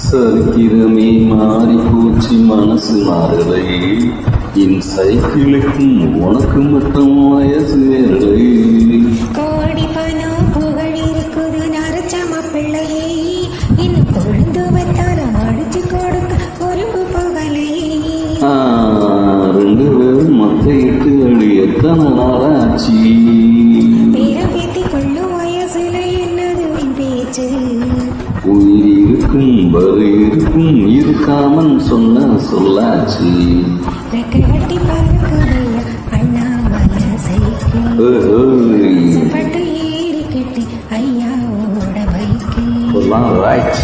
சரித்திரமே மாறி போச்சு, மனசு மாறலை. என் சைக்கிளுக்கும் உனக்கு மட்டும் வயசு வேலை. கோடி பணம் புகழ் இருக்குது நரச்சம பிள்ளையே, இன்னும் கொழுந்து வட்டாரம் அடிச்சு கொடுக்க பொறுப்பு போகலை. ரெண்டு பேரும் மத்தையிட்டு அடி எத்தனை நாளாச்சு. பேரம் பேத்தி கொள்ளும் வயசுல என்னது உன் பேச்சு. உயிர் இருக்கும் வரு இருக்கும் இருக்காமன் சொன்ன சொல்லாச்சு. ரெக்கை கட்டி பறக்குதையா அண்ணாமலை சைக்கிள், பட்டு ஏறி கட்டி ஐயாவோட பைக்கு. ரைட்.